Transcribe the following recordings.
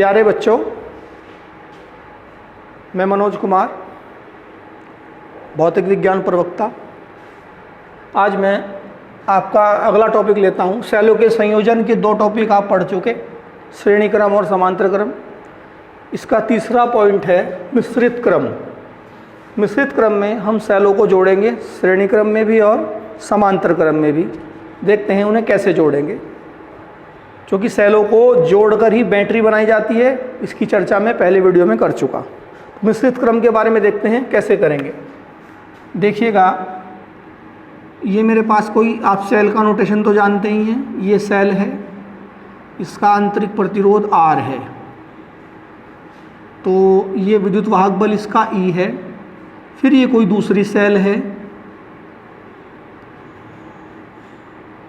प्यारे बच्चों, मैं मनोज कुमार, भौतिक विज्ञान प्रवक्ता। आज मैं आपका अगला टॉपिक लेता हूं। सेलों के संयोजन के दो टॉपिक आप पढ़ चुके, श्रेणी क्रम और समांतर क्रम। इसका तीसरा पॉइंट है मिश्रित क्रम। मिश्रित क्रम में हम सेलों को जोड़ेंगे, श्रेणी क्रम में भी और समांतर क्रम में भी। देखते हैं उन्हें कैसे जोड़ेंगे, क्योंकि सेलों को जोड़कर ही बैटरी बनाई जाती है। इसकी चर्चा मैं पहले वीडियो में कर चुका। मिश्रित क्रम के बारे में देखते हैं कैसे करेंगे। देखिएगा, ये मेरे पास कोई, आप सेल का नोटेशन तो जानते ही हैं। ये सेल है, इसका आंतरिक प्रतिरोध R है, तो ये विद्युत वाहक बल इसका E है। फिर ये कोई दूसरी सेल है,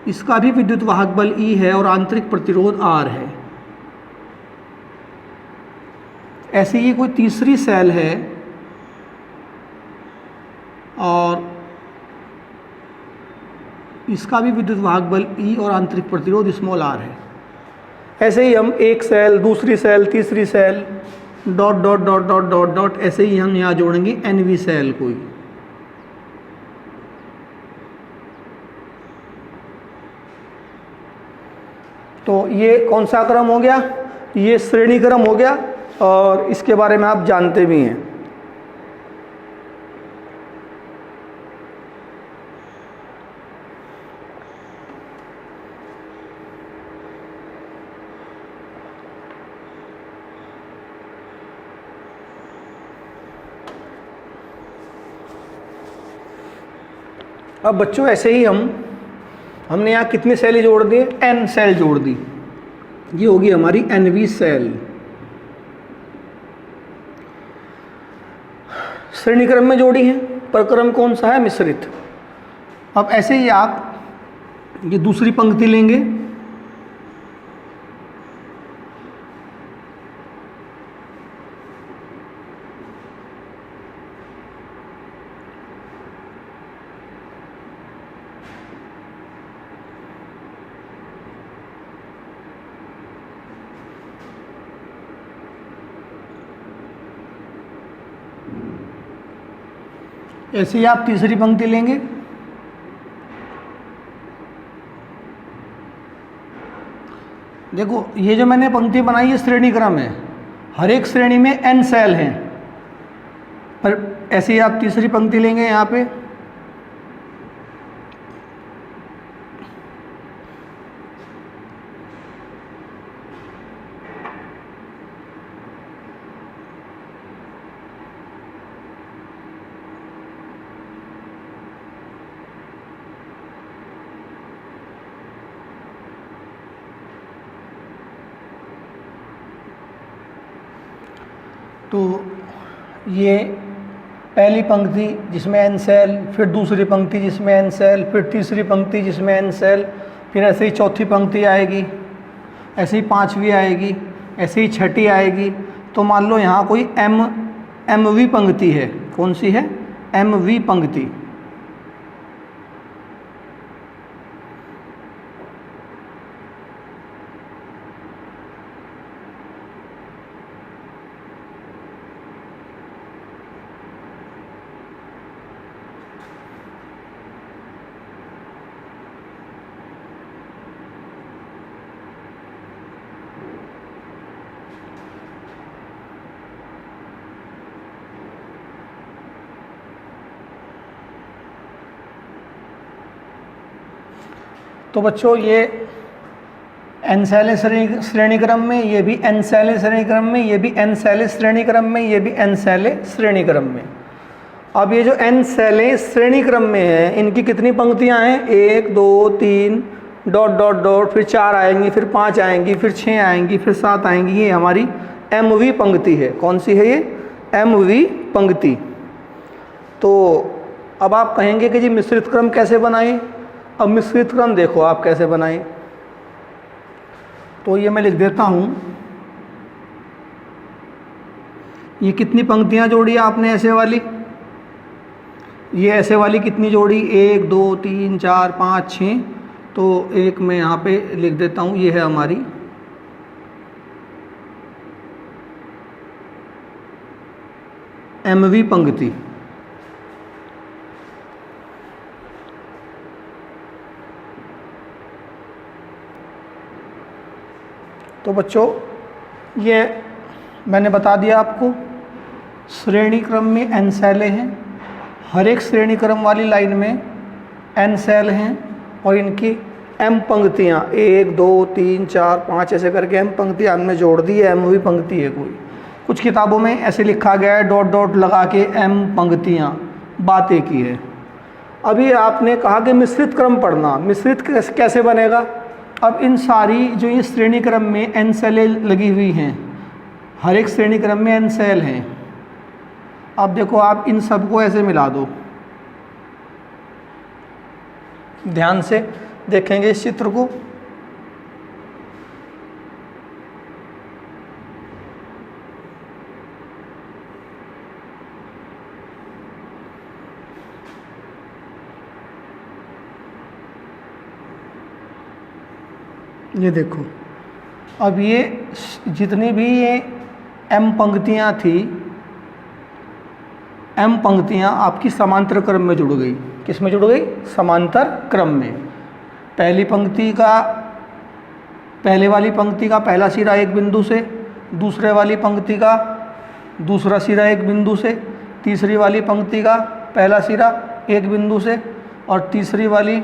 इसका भी विद्युत वाहक बल E है और आंतरिक प्रतिरोध R है। ऐसे ही कोई तीसरी सेल है और इसका भी विद्युत वाहक बल E और आंतरिक प्रतिरोध r है। ऐसे ही हम एक सेल, दूसरी सेल, तीसरी cell, dot dot dot dot dot dot, ऐसे ही हम यहाँ जोड़ेंगे NV सेल कोई। तो ये कौन सा क्रम हो गया? ये श्रेणी क्रम हो गया, और इसके बारे में आप जानते भी हैं। अब बच्चों, ऐसे ही हमने यहाँ कितनी सेल जोड़ दी? N सेल जोड़ दी। ये होगी हमारी NV सेल। श्रेणी क्रम में जोड़ी है, पर क्रम कौन सा है? मिश्रित। अब ऐसे ही आप ये दूसरी पंक्ति लेंगे, ऐसे ही आप तीसरी पंक्ति लेंगे, देखो ये जो मैंने पंक्ति बनाई है श्रेणी क्रम है। हर एक श्रेणी में N सेल हैं, पर ऐसे ही आप तीसरी पंक्ति लेंगे यहाँ पे, तो ये पहली पंक्ति जिसमें N सेल, फिर दूसरी पंक्ति जिसमें N सेल, फिर तीसरी पंक्ति जिसमें N सेल, फिर ऐसे ही चौथी पंक्ति आएगी, ऐसे ही पांचवी आएगी, ऐसे ही छठी आएगी। तो मान लो यहाँ कोई MV पंक्ति है। कौन सी है? MV पंक्ति। तो बच्चों, ये N सेल श्रेणी क्रम में, ये भी N सेल श्रेणी क्रम में, ये भी N सेल श्रेणी क्रम में, ये भी N सेल श्रेणी क्रम में। अब ये जो N सेल श्रेणी क्रम में है, इनकी कितनी पंक्तियां हैं? 1 2 3 डॉट डॉट डॉट, फिर 4 आएंगी, फिर 5 आएंगी, फिर 6 आएंगी, फिर 7 आएंगी। ये हमारी MV पंक्ति है। कौन सी है ये? MV पंक्ति। तो अब आप कहेंगे कि जी मिश्रित क्रम कैसे बनाएं? अब मिश्रित क्रम देखो आप कैसे बनाएं। तो ये मैं लिख देता हूँ, ये कितनी पंक्तियाँ जोड़ी आपने ऐसे वाली? ये ऐसे वाली कितनी जोड़ी? 1 2 3 4 5 6। तो एक मैं यहाँ पे लिख देता हूँ, ये है हमारी mवी पंक्ति। तो बच्चों ये मैंने बता दिया आपको, श्रेणी क्रम में n सेलें हैं, हर एक श्रेणी क्रम वाली लाइन में n सेल हैं और इनकी m पंक्तियाँ 1 2 3 4 5 ऐसे करके m पंक्तियाँ हमने जोड़ दी है, mवी पंक्ति है कोई। कुछ किताबों में ऐसे लिखा गया है डॉट डॉट लगा के m पंक्तियाँ, बातें की है। अभी आपने कहा कि मिश्रित क्रम पढ़ना, मिश्रित कैसे बनेगा? अब इन सारी जो ये श्रेणी क्रम में n सेलें लगी हुई हैं, हर एक श्रेणी क्रम में n सेल हैं। अब देखो आप इन सबको ऐसे मिला दो, ध्यान से देखेंगे इस चित्र को। ये देखो, अब ये जितनी भी ये m पंक्तियाँ थी, m पंक्तियाँ आपकी समांतर क्रम में जुड़ गई। किस में जुड़ गई? समांतर क्रम में। पहली पंक्ति का, पहले वाली पंक्ति का पहला सिरा एक बिंदु से, दूसरे वाली पंक्ति का दूसरा सिरा एक बिंदु से, तीसरी वाली पंक्ति का पहला सिरा एक बिंदु से, और तीसरी वाली,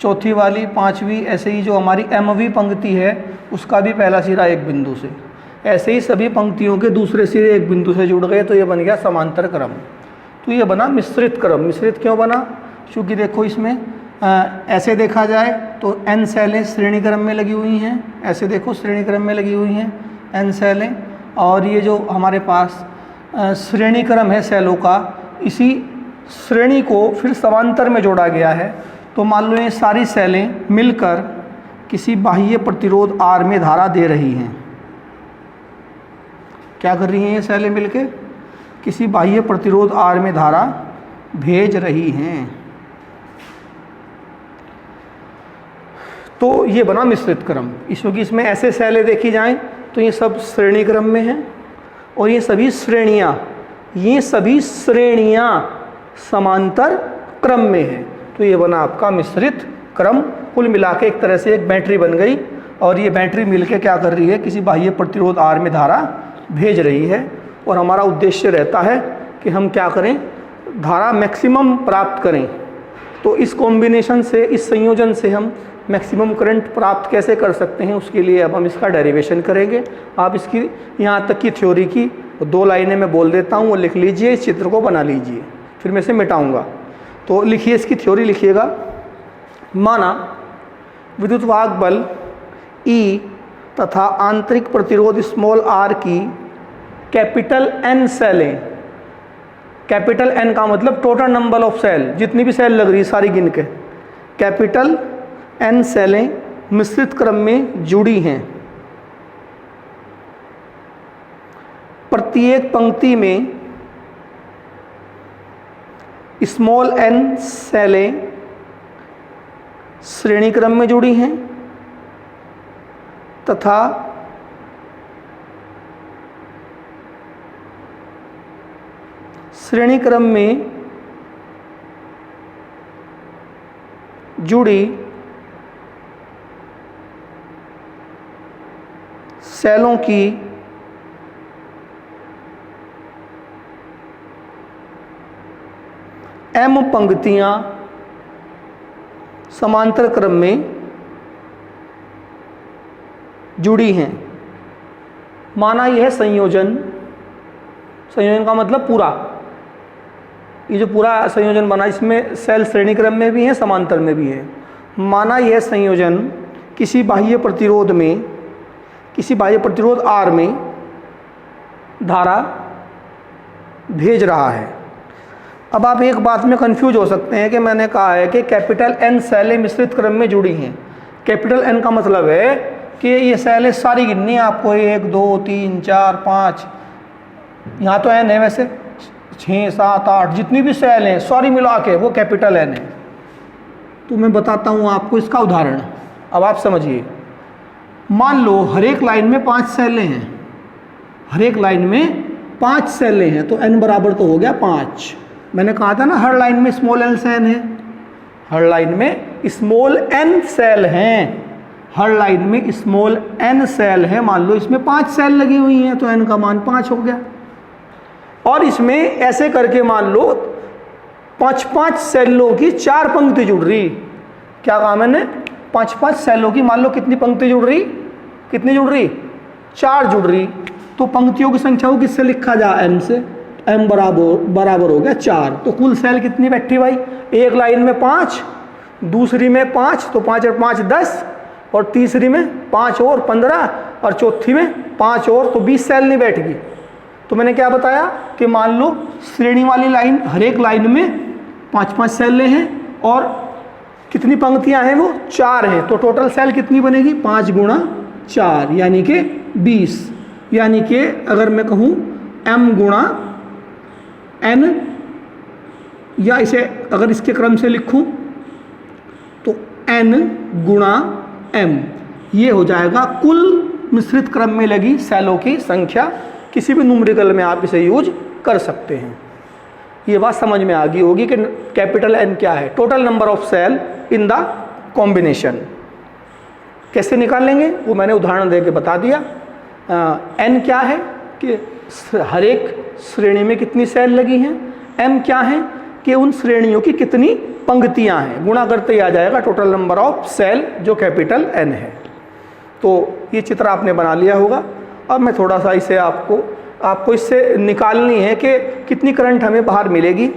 चौथी वाली, पांचवी, ऐसे ही जो हमारी mवी पंक्ति है उसका भी पहला सिरा एक बिंदु से। ऐसे ही सभी पंक्तियों के दूसरे सिरे एक बिंदु से जुड़ गए, तो ये बन गया समांतर क्रम। तो ये बना मिश्रित क्रम। मिश्रित क्यों बना? क्योंकि देखो इसमें ऐसे देखा जाए तो n सेलें श्रेणी क्रम में लगी हुई हैं, ऐसे देखो श्रेणी क्रम में लगी हुई हैं n सेलें, और ये जो हमारे पास श्रेणी क्रम है सेलों का, इसी श्रेणी को फिर समांतर में जोड़ा गया है। तो मान लो ये सारी सेलें मिलकर किसी बाह्य प्रतिरोध R में धारा दे रही हैं। क्या कर रही हैं ये सेलें मिलके? किसी बाह्य प्रतिरोध R में धारा भेज रही हैं। तो ये बना मिश्रित क्रम। क्योंकि इसमें ऐसे सेलें देखी जाएं तो ये सब श्रेणी क्रम में हैं, और ये सभी श्रेणियाँ समांतर क्रम में हैं। तो ये बना आपका मिश्रित क्रम। कुल मिला के एक तरह से एक बैटरी बन गई, और ये बैटरी मिलके क्या कर रही है? किसी बाह्य प्रतिरोध R में धारा भेज रही है। और हमारा उद्देश्य रहता है कि हम क्या करें? धारा मैक्सिमम प्राप्त करें। तो इस कॉम्बिनेशन से, इस संयोजन से हम मैक्सिमम करंट प्राप्त कैसे कर सकते हैं, उसके लिए अब हम इसका डेरिवेशन करेंगे। आप इसकी यहाँ तक की थ्योरी की 2 लाइनें मैं बोल देता हूँ, वो लिख लीजिए, इस चित्र को बना लीजिए, फिर मैं इसे मिटाऊँगा। तो लिखिए, इसकी थ्योरी लिखिएगा। माना विद्युत वाहक बल E तथा आंतरिक प्रतिरोध स्मॉल r की कैपिटल N सेलें, कैपिटल N का मतलब टोटल नंबर ऑफ सेल, जितनी भी सेल लग रही सारी गिन के, कैपिटल N सेलें मिश्रित क्रम में जुड़ी हैं। प्रत्येक पंक्ति में स्मॉल n सेलें श्रेणी क्रम में जुड़ी हैं तथा श्रेणी क्रम में जुड़ी सेलों की m पंक्तियां समांतर क्रम में जुड़ी हैं। माना यह है संयोजन, संयोजन का मतलब पूरा, ये जो पूरा संयोजन बना इसमें सेल श्रेणी क्रम में भी है, समांतर में भी है। माना यह संयोजन किसी बाह्य प्रतिरोध में, किसी बाह्य प्रतिरोध R में धारा भेज रहा है। अब आप एक बात में कंफ्यूज हो सकते हैं कि मैंने कहा है कि कैपिटल N सेलें मिश्रित क्रम में जुड़ी हैं। कैपिटल N का मतलब है कि ये सेलें सारी गिननी है आपको, 1 2 3 4 5, यहाँ तो N है वैसे 6 7 8, जितनी भी सेल हैं सारी मिला के वो कैपिटल N है। तो मैं बताता हूँ आपको इसका उदाहरण, अब आप समझिए। मान लो हर एक लाइन में 5 सेलें हैं, हर एक लाइन में 5 सेलें हैं, तो n बराबर तो हो गया 5। मैंने कहा था ना हर लाइन में स्मॉल n सेल है, हर लाइन में स्मॉल n सेल हैं, हर लाइन में स्मॉल n सेल है। मान लो इसमें 5 सेल लगी हुई हैं, तो n का मान 5 हो गया। और इसमें ऐसे करके मान लो 5-5 सेलों की 4 पंक्ति जुड़ रही। क्या कहा मैंने? 5-5 सेलों की मान लो कितनी पंक्ति जुड़ रही, कितनी जुड़ रही? 4 जुड़ रही। तो पंक्तियों की संख्या को किससे लिखा जा? m से। m बराबर हो गया 4। तो कुल सेल कितनी बैठी भाई? एक लाइन में 5, दूसरी में 5, तो 5 और 5 10, और तीसरी में 5 और 15, और चौथी में 5 और, तो 20 सेल नहीं बैठ गई। तो मैंने क्या बताया कि मान लो श्रेणी वाली लाइन, हर एक लाइन में 5-5 सेलें हैं और कितनी पंक्तियां हैं? वो 4 हैं। तो टोटल सेल कितनी बनेगी? 5 गुणा 4 यानी कि 20। यानी कि अगर मैं कहूँ m गुणा n, या इसे अगर इसके क्रम से लिखूं तो n गुणा m, ये हो जाएगा कुल मिश्रित क्रम में लगी सेलों की संख्या। किसी भी न्यूमेरिकल में आप इसे यूज कर सकते हैं। ये बात समझ में आ गई होगी कि कैपिटल N क्या है? Total number of cell in the combination. कैसे निकालेंगे वो मैंने उदाहरण दे के बता दिया। N क्या है कि हर एक श्रेणी में कितनी सेल लगी हैं। M क्या है कि उन श्रेणियों की कितनी पंक्तियां हैं। गुणा करते ही आ जाएगा टोटल नंबर ऑफ सेल जो कैपिटल N है। तो ये चित्र आपने बना लिया होगा। अब मैं थोड़ा सा इसे आपको इससे निकालनी है कि कितनी करंट हमें बाहर मिलेगी।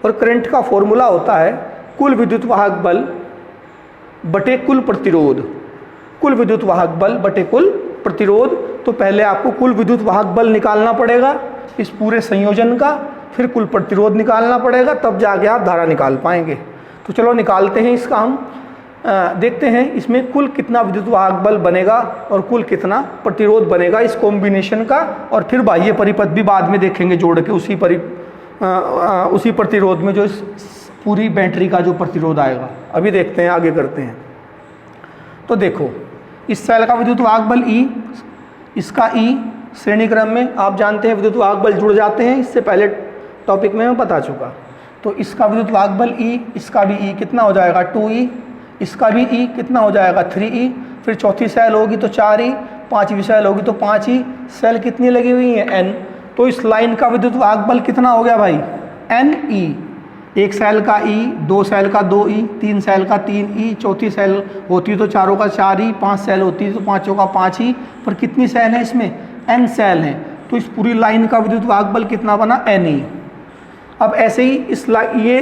और करंट का फॉर्मूला होता है कुल विद्युत वाहक बल बटे कुल प्रतिरोध। कुल विद्युत वाहक बल बटे कुल प्रतिरोध। तो पहले आपको कुल विद्युत वाहक बल निकालना पड़ेगा इस पूरे संयोजन का, फिर कुल प्रतिरोध निकालना पड़ेगा, तब जाके आप धारा निकाल पाएंगे। तो चलो निकालते हैं इसका हम। देखते हैं इसमें कुल कितना विद्युत वाहक बल बनेगा और कुल कितना प्रतिरोध बनेगा इस कॉम्बिनेशन का। और फिर बाह्य परिपथ भी बाद में देखेंगे जोड़ के उसी प्रतिरोध में जो इस पूरी बैटरी का जो प्रतिरोध आएगा। अभी देखते हैं, आगे करते हैं। तो देखो इस सेल का विद्युत वाहक बल E, इसका E श्रेणी क्रम में आप जानते हैं विद्युत वाहक बल जुड़ जाते हैं, इससे पहले टॉपिक में मैं बता चुका। तो इसका विद्युत वाहक बल E, इसका भी E कितना हो जाएगा 2E, इसका भी E कितना हो जाएगा 3E, फिर चौथी सेल होगी तो 4E, पांचवी सेल होगी तो 5E। सेल कितनी लगी हुई है? N। तो इस लाइन का विद्युत वाहक बल कितना हो गया भाई? NE। एक सेल का E, 2 सेल का 2E, 3 सेल का 3E, चौथी सेल होती तो चारों का 4E, 5 सेल होती तो पाँचों का 5E। पर कितनी सेल है इसमें? N सेल हैं। तो इस पूरी लाइन का विद्युत वाहक बल कितना बना? NE। अब ऐसे ही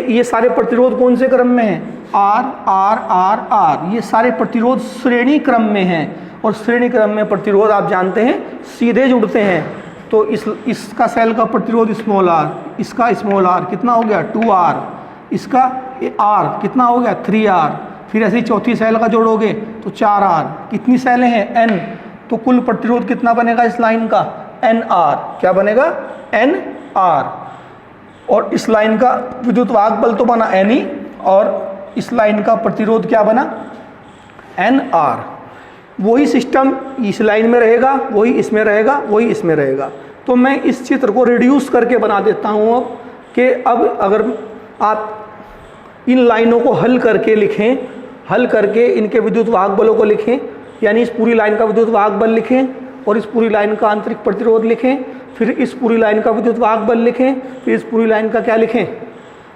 ये सारे प्रतिरोध कौन से क्रम में हैं? R R R R। ये सारे प्रतिरोध श्रेणी क्रम में हैं और श्रेणी क्रम में प्रतिरोध आप जानते हैं सीधे जुड़ते हैं। तो इसका सेल का प्रतिरोध स्मॉल r, इसका स्मॉल r कितना हो गया 2R, इसका r कितना हो गया 3R, फिर ऐसे ही चौथी सेल का जोड़ोगे तो 4R। कितनी सेलें हैं? N। तो कुल प्रतिरोध कितना बनेगा इस लाइन का? NR। क्या बनेगा? NR। और इस लाइन का विद्युत वाहक बल तो बना NE और इस लाइन का प्रतिरोध क्या बना? NR। वही सिस्टम इस लाइन में रहेगा, वही इसमें रहेगा, वही इसमें रहेगा। तो मैं इस चित्र को रिड्यूस करके बना देता हूँ अब कि अब अगर आप इन लाइनों को हल करके लिखें, हल करके इनके विद्युत वाहक बलों को लिखें, यानी इस पूरी लाइन का विद्युत वाहक बल लिखें और इस पूरी लाइन का आंतरिक प्रतिरोध लिखें, फिर इस पूरी लाइन का विद्युत वाहक बल लिखें, फिर इस पूरी लाइन का क्या लिखें?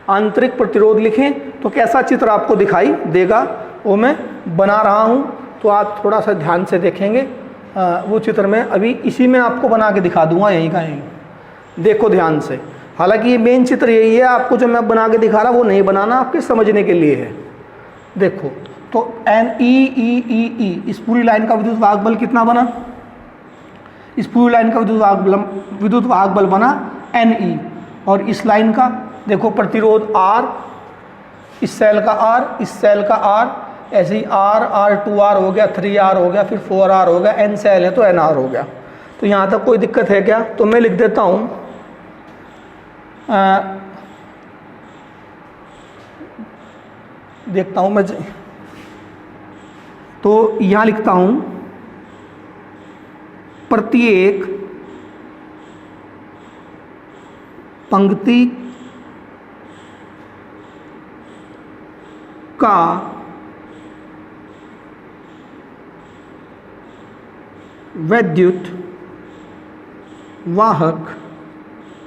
आंतरिक प्रतिरोध लिखें। तो कैसा चित्र आपको दिखाई देगा वो मैं बना रहा हूँ। तो आप थोड़ा सा ध्यान से देखेंगे वो चित्र मैं अभी इसी में आपको बना के दिखा दूंगा, यहीं का यहीं। देखो ध्यान से। हालांकि ये मेन चित्र यही है, आपको जो मैं बना के दिखा रहा वो नहीं बनाना, आपके समझने के लिए है। देखो तो NE इस पूरी लाइन का विद्युत वाहक बल कितना बना? इस पूरी लाइन का विद्युत वाहक बल बना NE। और इस लाइन का देखो प्रतिरोध R, इस सेल का R, इस सेल का R, ऐसे ही R 2R हो गया, 3R हो गया, फिर 4R हो गया, N सेल है तो NR हो गया। तो यहाँ तक कोई दिक्कत है क्या? तो मैं लिख देता हूँ देखता हूँ मैं, तो यहाँ लिखता हूँ प्रत्येक पंक्ति का वैद्युत वाहक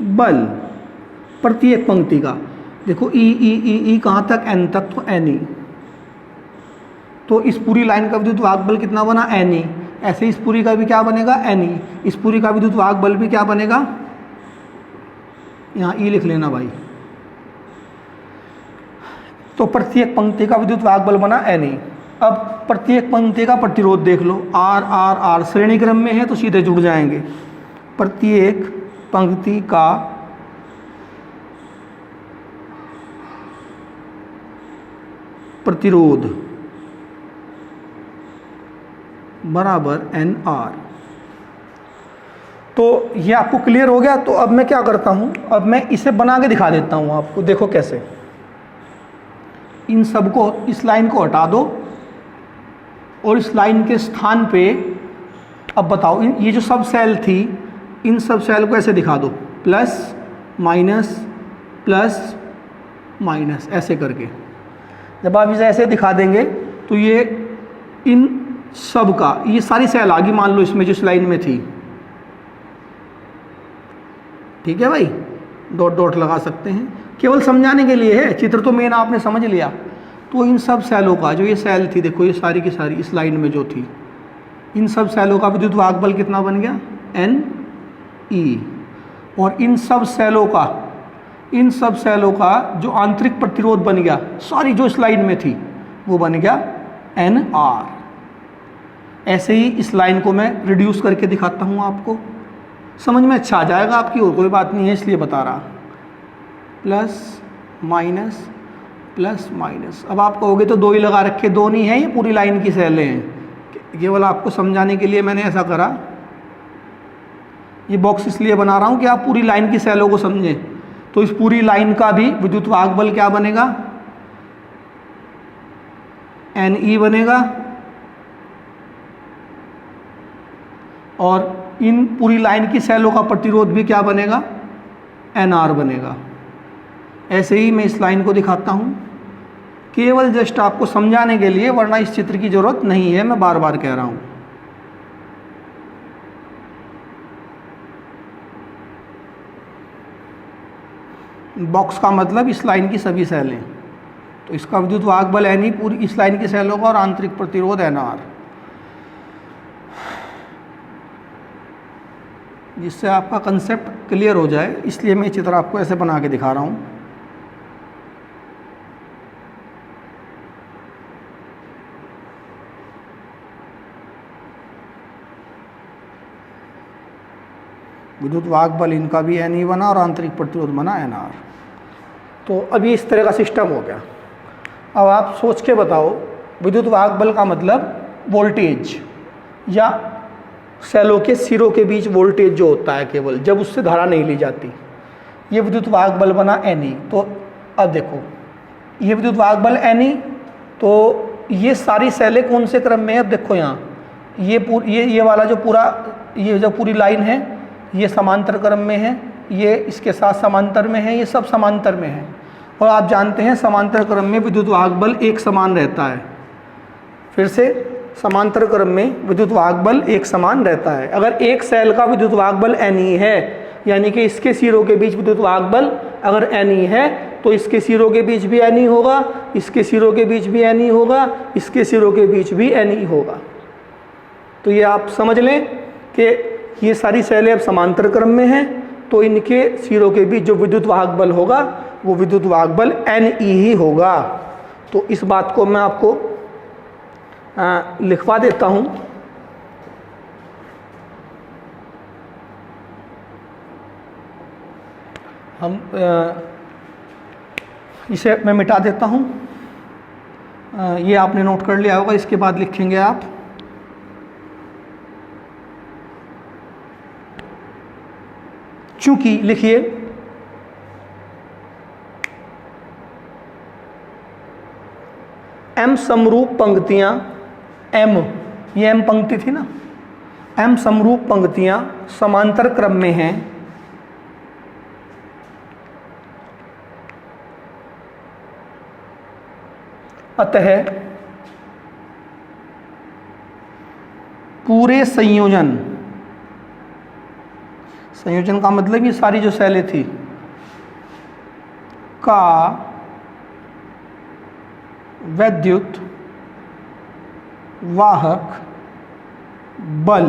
बल प्रत्येक पंक्ति का, देखो ई ई ई ई कहाँ तक, एन तक, तो एन ई, तो इस पूरी लाइन का विद्युत वाहक बल कितना बना, एन ई। ऐसे इस पूरी का भी क्या बनेगा, एन ई। इस पूरी का विद्युत वाहक बल भी क्या बनेगा, यहाँ ई लिख लेना भाई। तो प्रत्येक पंक्ति का विद्युत वाहक बल बना एन ई। अब प्रत्येक पंक्ति का प्रतिरोध देख लो, आर आर आर श्रेणी क्रम में है तो सीधे जुड़ जाएंगे। प्रत्येक पंक्ति का प्रतिरोध बराबर एन आर। तो ये आपको क्लियर हो गया। तो अब मैं क्या करता हूँ, अब मैं इसे बना के दिखा देता हूँ आपको। देखो कैसे, इन सबको, इस लाइन को हटा दो और इस लाइन के स्थान पे अब बताओ, ये जो सब सेल थी, इन सब सेल को ऐसे दिखा दो, प्लस माइनस ऐसे करके। जब आप इसे ऐसे दिखा देंगे तो ये इन सब का, ये सारी सेल आ गई मान लो इसमें जिस लाइन में थी, ठीक है भाई, डॉट डॉट लगा सकते हैं, केवल समझाने के लिए है, चित्र तो मेन आपने समझ लिया। तो इन सब सेलों का, जो ये सेल थी, देखो ये सारी की सारी इस लाइन में जो थी, इन सब सेलों का विद्युत वाहक बल कितना बन गया, एन ई। और इन सब सेलों का जो आंतरिक प्रतिरोध बन गया, सारी जो इस लाइन में थी, वो बन गया एन आर। ऐसे ही इस लाइन को मैं रिड्यूस करके दिखाता हूँ, आपको समझ में अच्छा आ जाएगा आपकी, और कोई बात नहीं है इसलिए बता रहा। Plus minus. अब आप कहोगे तो दो ही लगा रखे, दो नहीं है, ये पूरी लाइन की सेलें हैं। केवल आपको समझाने के लिए मैंने ऐसा करा। ये बॉक्स इसलिए बना रहा हूँ कि आप पूरी लाइन की सेलों को समझें। तो इस पूरी लाइन का भी विद्युत वाहक बल क्या बनेगा, एन ई बनेगा। और इन पूरी लाइन की सेलों का प्रतिरोध भी क्या बनेगा, एन आर बनेगा। ऐसे ही मैं इस लाइन को दिखाता हूँ, केवल जस्ट आपको समझाने के लिए, वरना इस चित्र की जरूरत नहीं है, मैं बार बार कह रहा हूँ। बॉक्स का मतलब इस लाइन की सभी सेलें, तो इसका विद्युत वाहक बल एन ई, पूरी इस लाइन की सेलों का, और आंतरिक प्रतिरोध एन आर, जिससे आपका कंसेप्ट क्लियर हो जाए, इसलिए मैं चित्र आपको ऐसे बना के दिखा रहा हूँ। विद्युत वाहक बल इनका भी एन ई बना और आंतरिक प्रतिरोध बना एन आर। तो अभी इस तरह का सिस्टम हो गया। अब आप सोच के बताओ, विद्युत वाहक बल का मतलब वोल्टेज, या सेलों के सिरों के बीच वोल्टेज जो होता है केवल, जब उससे धारा नहीं ली जाती, ये विद्युत वाहक बल बना एन ई। तो अब देखो, ये विद्युत वाहक बल एन ई, तो ये सारी सेलें कौन से क्रम में है, अब देखो यहाँ ये वाला जो पूरा, ये जो पूरी लाइन है, ये समांतर क्रम में है, ये इसके साथ समांतर में है, ये सब समांतर में है। और आप जानते हैं समांतर क्रम में विद्युत वाहक बल एक समान रहता है। फिर से, समांतर क्रम में विद्युत वाहक बल एक समान रहता है। अगर एक सेल का विद्युत वाहक बल एन ई है, यानी कि इसके सिरों के बीच विद्युत वाहक बल अगर एन ई है, तो इसके सिरों के बीच भी एन ई होगा, इसके सिरों के बीच भी एन ई होगा, इसके सिरों के बीच भी एन ई होगा। तो ये आप समझ लें कि ये सारी सेलें अब समांतर क्रम में हैं, तो इनके सिरों के बीच जो विद्युत वाहक बल होगा, वो विद्युत वाहक बल एन ई ही होगा। तो इस बात को मैं आपको लिखवा देता हूँ। हम इसे मैं मिटा देता हूँ, ये आपने नोट कर लिया होगा, इसके बाद लिखेंगे आप चूंकि, लिखिए एम समरूप पंक्तियां, एम, ये एम पंक्ति थी ना, एम समरूप पंक्तियां समांतर क्रम में हैं, अतः पूरे संयोजन का मतलब ये सारी जो सेलें थी का वैद्युत वाहक बल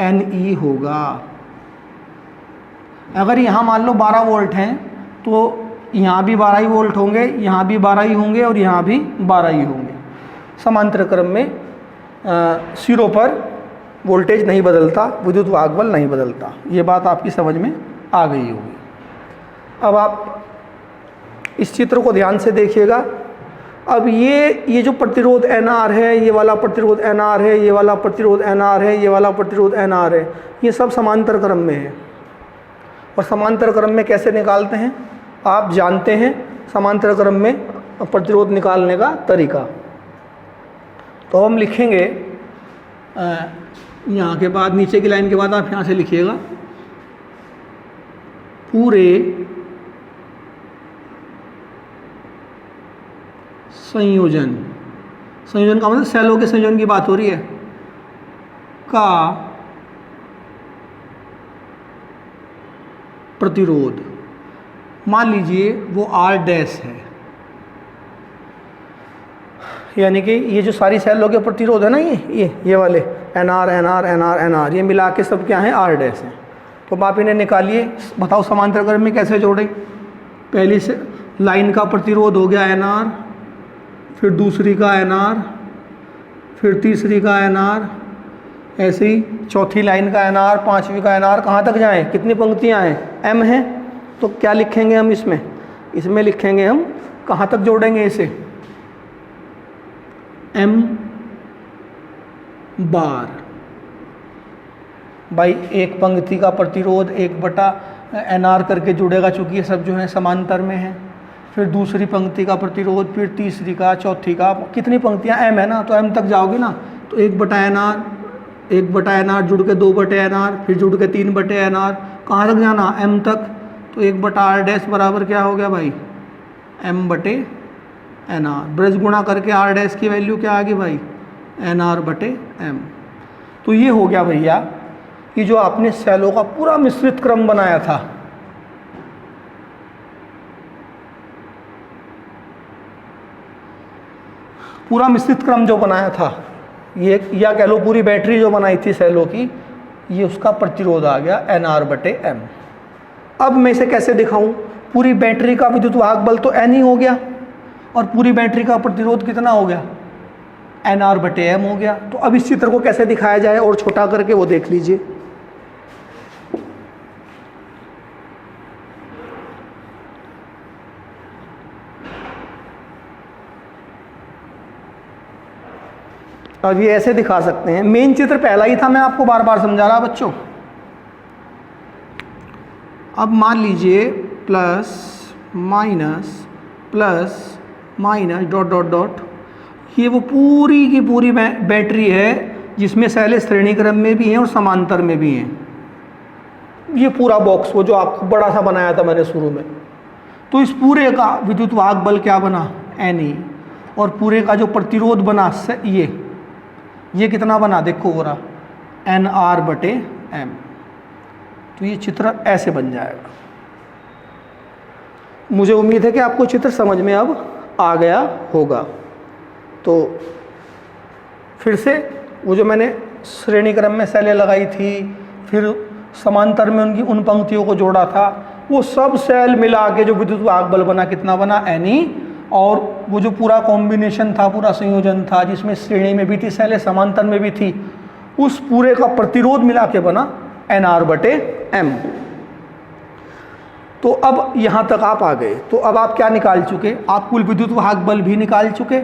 Ne होगा। अगर यहाँ मान लो 12 वोल्ट हैं तो यहाँ भी 12 ही वोल्ट होंगे, यहाँ भी 12 ही होंगे और यहाँ भी 12 ही होंगे। समांतर क्रम में सिरों पर वोल्टेज नहीं बदलता, विद्युत वाहक बल नहीं बदलता। ये बात आपकी समझ में आ गई होगी। अब आप इस चित्र को ध्यान से देखिएगा। अब ये जो प्रतिरोध NR है, ये वाला प्रतिरोध NR है, ये वाला प्रतिरोध NR है, ये वाला प्रतिरोध NR है, ये सब समांतर क्रम में है। और समांतर क्रम में कैसे निकालते हैं आप जानते हैं, समांतर क्रम में प्रतिरोध निकालने का तरीका। तो हम लिखेंगे यहाँ के बाद, नीचे की लाइन के बाद आप यहाँ से लिखिएगा पूरे संयोजन का मतलब सेलों के संयोजन की बात हो रही है, का प्रतिरोध, मान लीजिए वो R डैश है, यानी कि ये जो सारी सेलों के प्रतिरोध है ना, ये वाले NR ये मिला के सब क्या है R डैश है। तो आप इन्हें निकालिए, बताओ समांतर क्रम में कैसे जोड़ें। पहली से लाइन का प्रतिरोध हो गया NR, फिर दूसरी का NR, फिर तीसरी का NR, ऐसे ही चौथी लाइन का NR, पांचवी का NR। कहाँ तक जाएं, कितनी पंक्तियां हैं, M हैं। तो क्या लिखेंगे हम इसमें लिखेंगे हम, कहाँ तक जोड़ेंगे इसे, M बार भाई एक पंक्ति का प्रतिरोध 1/NR करके जुड़ेगा, चूँकि ये सब जो है समांतर में है। फिर दूसरी पंक्ति का प्रतिरोध, फिर तीसरी का, चौथी का, कितनी पंक्तियां M है ना, तो M तक जाओगे ना तो 1/NR जुड़ के 2/NR, फिर जुड़ के 3/NR, कहाँ तक जाना, M तक। तो 1/R डैश बराबर क्या हो गया भाई, M/NR। ब्रज गुणा करके R डैश की वैल्यू क्या आ गई भाई, NR/M। तो ये हो गया भैया कि जो आपने सेलों का पूरा मिश्रित क्रम बनाया था, पूरा मिश्रित क्रम जो बनाया था, ये या कह लो पूरी बैटरी जो बनाई थी सेलों की, ये उसका प्रतिरोध आ गया NR/M। अब मैं इसे कैसे दिखाऊं, पूरी बैटरी का विद्युत वाहक बल तो N ही हो गया और पूरी बैटरी का प्रतिरोध कितना हो गया, NR/M हो गया। तो अब इस चित्र को कैसे दिखाया जाए और छोटा करके वो देख लीजिए। अब ये ऐसे दिखा सकते हैं। मेन चित्र पहला ही था, मैं आपको बार बार समझा रहा बच्चों। अब मान लीजिए plus minus dot dot dot, ये वो पूरी की पूरी बैटरी है जिसमें सेलें श्रेणी क्रम में भी हैं और समांतर में भी हैं। ये पूरा बॉक्स वो जो आपको बड़ा सा बनाया था मैंने शुरू में, तो इस पूरे का विद्युत वाहक बल क्या बना, Ne, और पूरे का जो प्रतिरोध बना ये कितना बना, देखो हो रहा NR/M। तो ये चित्र ऐसे बन जाएगा। मुझे उम्मीद है कि आपको चित्र समझ में अब आ गया होगा। तो फिर से वो जो मैंने श्रेणी क्रम में सेलें लगाई थी, फिर समांतर में उन पंक्तियों को जोड़ा था, वो सब सेल मिला के जो विद्युत वाहक बल बना कितना बना, Ne। और वो जो पूरा कॉम्बिनेशन था, पूरा संयोजन था जिसमें श्रेणी में भी थी सेलें, समांतर में भी थी, उस पूरे का प्रतिरोध मिला के बना NR/M। तो अब यहाँ तक आप आ गए। तो अब आप क्या निकाल चुके, आप कुल विद्युत वाहक बल भी निकाल चुके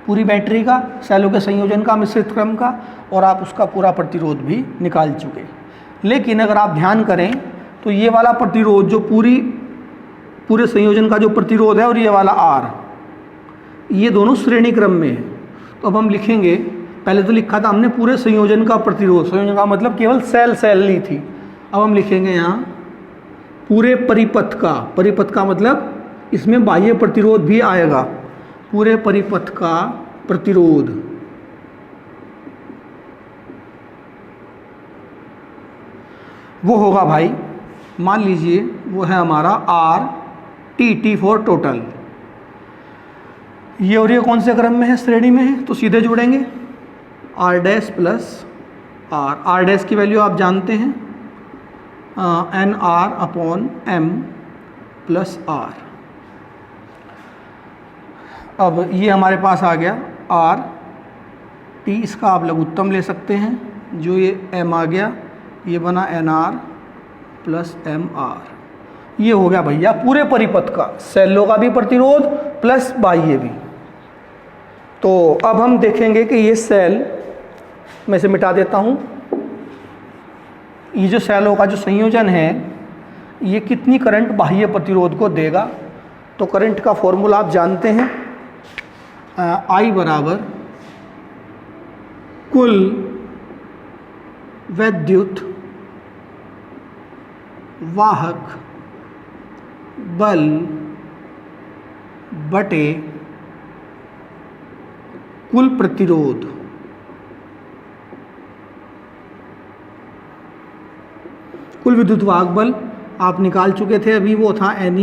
पूरी बैटरी का, सेलों के संयोजन का, मिश्रित क्रम का, और आप उसका पूरा प्रतिरोध भी निकाल चुके। लेकिन अगर आप ध्यान करें तो ये वाला प्रतिरोध जो पूरे संयोजन का जो प्रतिरोध है और ये वाला R, ये दोनों श्रेणी क्रम में है। तो अब हम लिखेंगे, पहले तो लिखा था हमने पूरे संयोजन का प्रतिरोध, संयोजन का मतलब केवल सेल ली थी। अब हम लिखेंगे यहाँ पूरे परिपथ का मतलब इसमें बाह्य प्रतिरोध भी आएगा, पूरे परिपथ का प्रतिरोध। वो होगा भाई, मान लीजिए वो है हमारा आर टी फॉर टोटल। ये और ये कौन से क्रम में है, श्रेणी में है, तो सीधे जोड़ेंगे R dash plus R dash की वैल्यू आप जानते हैं N R upon M plus R. अब ये हमारे पास आ गया आर टी, इसका आप लघुत्तम ले सकते हैं, जो ये एम आ गया ये बना N R plus M R. ये हो गया भैया पूरे परिपथ का, सेलों का भी प्रतिरोध प्लस बाह्य भी। तो अब हम देखेंगे कि ये सेल, मैं इसे मिटा देता हूँ, ये जो सेलों का जो संयोजन है ये कितनी करंट बाह्य प्रतिरोध को देगा। तो करंट का फॉर्मूला आप जानते हैं, आई बराबर कुल वैद्युत वाहक बल बटे कुल प्रतिरोध। कुल विद्युत वाहक बल आप निकाल चुके थे अभी, वो था एन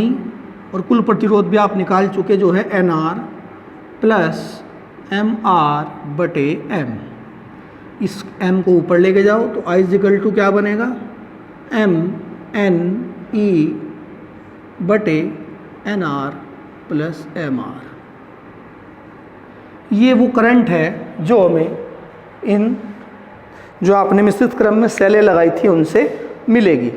और कुल प्रतिरोध भी आप निकाल चुके जो है N R plus M R बटे एम। इस एम को ऊपर लेके जाओ तो आई इक्वल टू क्या बनेगा, एम एन ई बटे N R plus M R. ये वो करंट है जो हमें इन जो आपने मिश्रित क्रम में सेलें लगाई थी उनसे मिलेगी।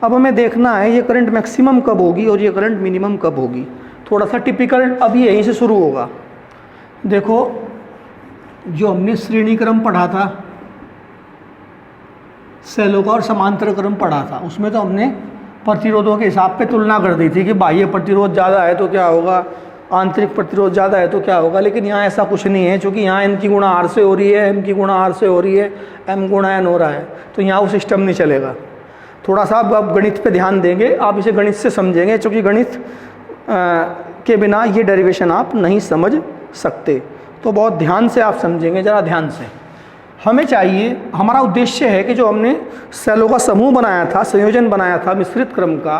अब हमें देखना है ये करंट मैक्सिमम कब होगी और ये करंट मिनिमम कब होगी। थोड़ा सा टिपिकल अभी यहीं से शुरू होगा। देखो जो हमने श्रेणी क्रम पढ़ा था सेलों का और समांतर क्रम पढ़ा था, उसमें तो हमने प्रतिरोधों के हिसाब पे तुलना कर दी थी कि बाह्य प्रतिरोध ज़्यादा है तो क्या होगा, आंतरिक प्रतिरोध ज़्यादा है तो क्या होगा। लेकिन यहाँ ऐसा कुछ नहीं है, क्योंकि यहाँ एन की गुणा आर से हो रही है, एम की गुणा आर से हो रही है, एम गुणा एन हो रहा है, तो यहाँ वो सिस्टम नहीं चलेगा। थोड़ा सा आप गणित पे ध्यान देंगे, आप इसे गणित से समझेंगे, क्योंकि गणित के बिना ये डेरिवेशन आप नहीं समझ सकते। तो बहुत ध्यान से आप समझेंगे, ज़रा ध्यान से। हमें चाहिए, हमारा उद्देश्य है कि जो हमने सेलों का समूह बनाया था, संयोजन बनाया था मिश्रित क्रम का,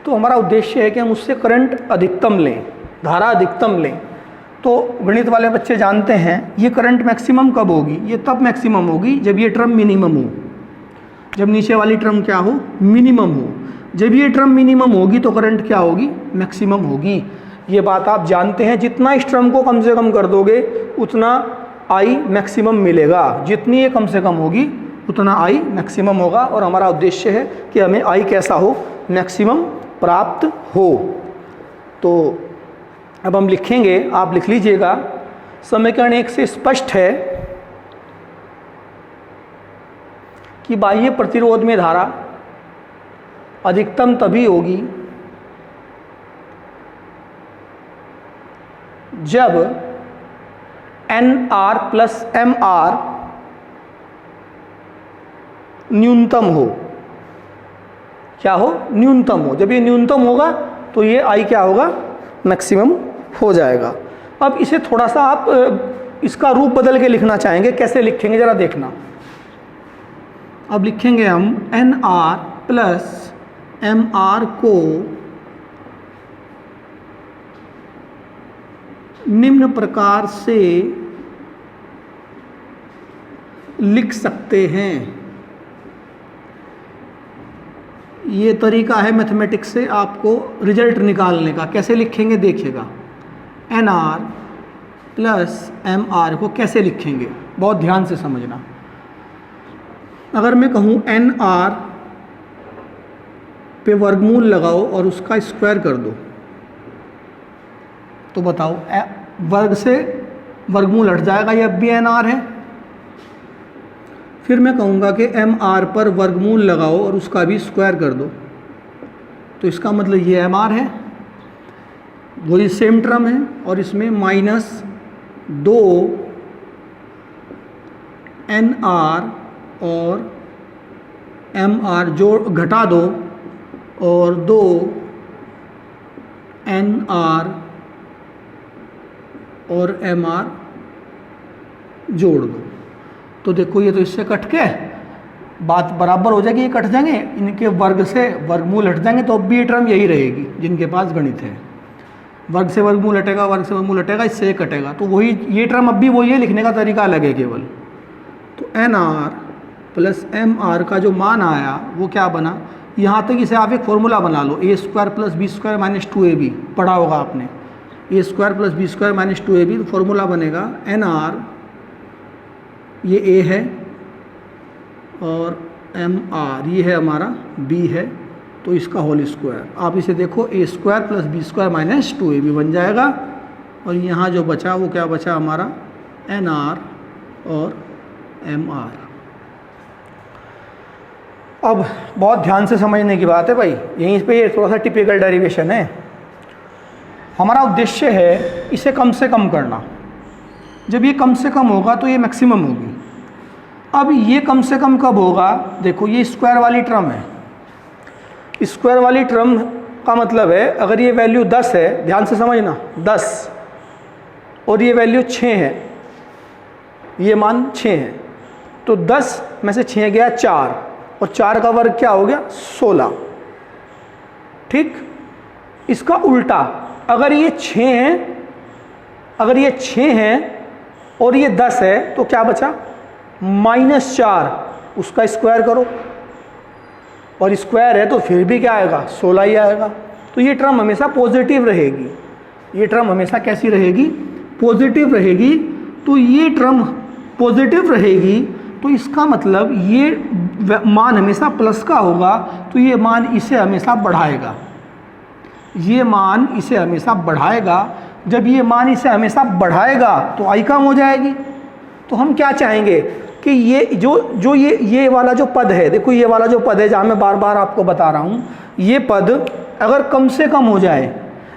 तो हमारा उद्देश्य है कि हम उससे करंट अधिकतम लें, धारा अधिकतम लें। तो गणित वाले बच्चे जानते हैं ये करंट मैक्सिमम कब होगी, ये तब मैक्सिमम होगी जब ये टर्म मिनिमम हो, जब नीचे वाली टर्म क्या हो, मिनिमम हो। जब ये टर्म मिनिमम होगी तो करंट क्या होगी, मैक्सिमम होगी। ये बात आप जानते हैं। जितना इस टर्म को कम से कम कर दोगे उतना आई मैक्सिमम मिलेगा, जितनी ये कम से कम होगी उतना आई मैक्सिमम होगा। और हमारा उद्देश्य है कि हमें आई कैसा हो, मैक्सिमम प्राप्त हो। तो अब हम लिखेंगे, आप लिख लीजिएगा। समीकरण 1 से स्पष्ट है कि बाह्य प्रतिरोध में धारा अधिकतम तभी होगी जब N R plus M R न्यूनतम हो। क्या हो, न्यूनतम हो। जब ये न्यूनतम होगा तो ये आई क्या होगा, मैक्सिमम हो जाएगा। अब इसे थोड़ा सा आप इसका रूप बदल के लिखना चाहेंगे, कैसे लिखेंगे जरा देखना। अब लिखेंगे हम N R plus M R को निम्न प्रकार से लिख सकते हैं। ये तरीका है मैथमेटिक्स से आपको रिजल्ट निकालने का। कैसे लिखेंगे देखिएगा, N R plus M R को कैसे लिखेंगे, बहुत ध्यान से समझना। अगर मैं कहूँ एन आर पे वर्गमूल लगाओ और उसका स्क्वायर कर दो, तो बताओ वर्ग से वर्गमूल हट जाएगा, ये अब भी एन आर है। फिर मैं कहूँगा कि एम आर पर वर्गमूल लगाओ और उसका भी स्क्वायर कर दो, तो इसका मतलब ये एम आर है, वही सेम टर्म है। और इसमें -2 एन आर और एम आर जोड़ घटा दो और 2 एन आर और एम आर जोड़ दो। तो देखो ये तो इससे कट के बात बराबर हो जाएगी, ये कट जाएंगे, इनके वर्ग से वर्गमूल हट जाएंगे, तो अब भी ये टर्म यही रहेगी जिनके पास गणित है। वर्ग से वर्गमूल हटेगा, वर्ग से वर्गमूल हटेगा, इससे ये कटेगा, तो वही ये टर्म अब भी वही है, लिखने का तरीका अलग है केवल। तो N R plus M R का जो मान आया वो क्या बना, यहाँ तक इसे आप एक फॉर्मूला बना लो, A square plus B square minus 2ab पढ़ा होगा आपने, A square plus B square minus 2ab, तो फॉर्मूला बनेगा एन आर, ये ए है और एम आर ये है हमारा बी है, तो इसका होल स्क्वायर। आप इसे देखो A square plus B square minus 2ab बन जाएगा, और यहाँ जो बचा वो क्या बचा हमारा, एन आर और एम आर। अब बहुत ध्यान से समझने की बात है भाई, यहीं पे ये थोड़ा सा टिपिकल डेरिवेशन है। हमारा उद्देश्य है इसे कम से कम करना, जब ये कम से कम होगा तो ये मैक्सिमम होगी। अब ये कम से कम कब होगा, देखो ये स्क्वायर वाली टर्म है, स्क्वायर वाली टर्म का मतलब है अगर ये वैल्यू 10 है, ध्यान से समझना 10, और ये वैल्यू 6 है, ये मान 6 है, तो 10 में से 6 गया 4, और 4 का वर्ग क्या हो गया 16। ठीक, इसका उल्टा अगर ये 6 है, अगर ये 6 है और ये 10 है तो क्या बचा -4, उसका स्क्वायर करो, और स्क्वायर है तो फिर भी क्या आएगा 16 ही आएगा। तो ये टर्म हमेशा पॉजिटिव रहेगी, ये टर्म हमेशा कैसी रहेगी, पॉजिटिव रहेगी। तो ये टर्म पॉजिटिव रहेगी तो इसका मतलब ये मान हमेशा प्लस का होगा, तो ये मान इसे हमेशा बढ़ाएगा, ये मान इसे हमेशा बढ़ाएगा। जब ये मान इसे हमेशा बढ़ाएगा तो आई कम हो जाएगी। तो हम क्या चाहेंगे कि ये जो ये वाला जो पद है, देखो ये वाला जो पद है जहाँ मैं बार बार आपको बता रहा हूँ, ये पद अगर कम से कम हो जाए,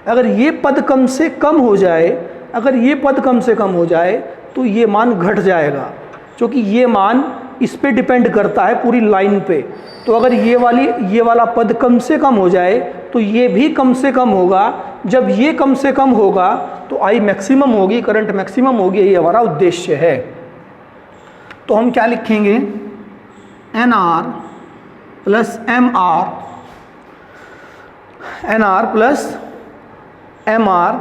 अगर ये पद कम से कम हो जाए, अगर ये पद कम से कम हो जाए तो ये मान घट जाएगा, क्योंकि ये मान इस पे डिपेंड करता है पूरी लाइन पे। तो अगर ये वाला पद कम से कम हो जाए तो ये भी कम से कम होगा। जब ये कम से कम होगा तो आई मैक्सिमम होगी, करंट मैक्सिमम होगी, ये हमारा उद्देश्य है। तो हम क्या लिखेंगे, N R plus M R, N R plus M are